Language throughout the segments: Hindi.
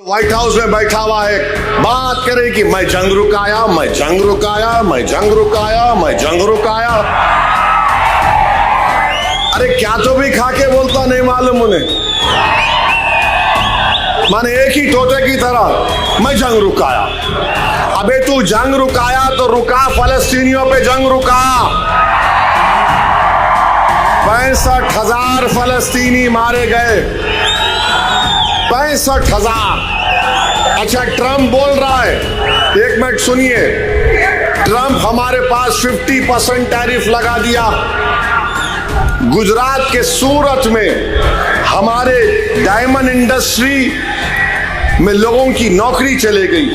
व्हाइट हाउस में बैठा हुआ है, बात करे कि मैं जंग रुकाया, मैं जंग रुकाया, मैं जंग रुकाया, मैं जंग रुकाया। अरे क्या तो भी खा के बोलता नहीं मालूम उन्हें, माने एक ही तोते की तरह मैं जंग रुकाया। अबे तू जंग रुकाया तो रुका, फलस्तीनियों पे जंग रुका। 65,000 फलस्तीनी मारे गए, 65,000। अच्छा, ट्रम्प बोल रहा है, एक मिनट सुनिए, ट्रम्प हमारे पास 50% टैरिफ लगा दिया। गुजरात के सूरत में हमारे डायमंड इंडस्ट्री में लोगों की नौकरी चले गई।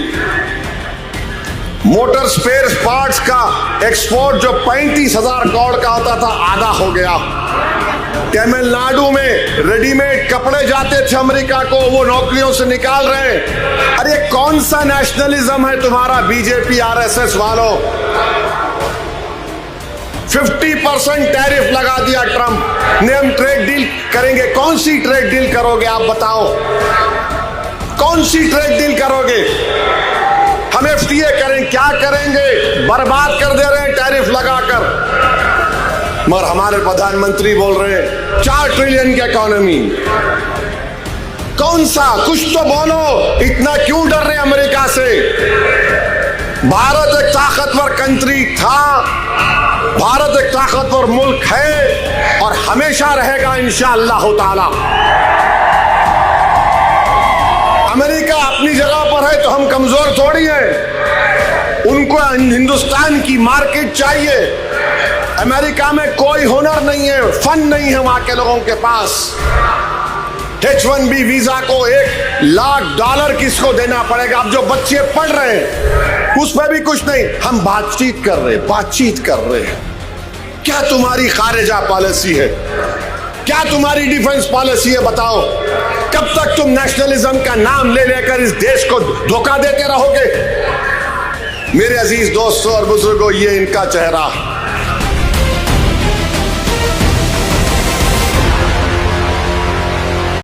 मोटर स्पेयर पार्ट्स का एक्सपोर्ट जो 35,000 करोड़ का होता था, आधा हो गया। तमिलनाडु में रेडीमेड कपड़े जाते थे अमेरिका को, वो नौकरियों से निकाल रहे हैं। अरे कौन सा नेशनलिज्म है तुम्हारा बीजेपी आरएसएस वालों? 50% टैरिफ लगा दिया ट्रम्प ने। हम ट्रेड डील करेंगे, कौन सी ट्रेड डील करोगे आप बताओ? कौन सी ट्रेड डील करोगे? हम एफटीए करें, क्या करेंगे? बर्बाद कर दे रहे हैं टैरिफ लगाकर। मगर हमारे प्रधानमंत्री बोल रहे हैं 4 ट्रिलियन की इकोनॉमी। कौन सा? कुछ तो बोलो, इतना क्यों डर रहे अमेरिका से? भारत एक ताकतवर कंट्री था, भारत एक ताकतवर मुल्क है और हमेशा रहेगा इंशाअल्लाह ताला। अमेरिका अपनी जगह पर है तो हम कमजोर थोड़ी हैं। उनको हिंदुस्तान की मार्केट चाहिए। अमेरिका में कोई हुनर नहीं है, फन नहीं है वहां के लोगों के पास। H1B वीजा को $1 लाख किसको देना पड़ेगा? अब जो बच्चे पढ़ रहे हैं उस पर भी कुछ नहीं। हम बातचीत कर रहे हैं। क्या तुम्हारी खारिजा पॉलिसी है? क्या तुम्हारी डिफेंस पॉलिसी है? बताओ, कब तक तुम नेशनलिज्म का नाम ले लेकर इस देश को धोखा देते रहोगे? मेरे अजीज दोस्तों और बुजुर्गों, ये इनका चेहरा।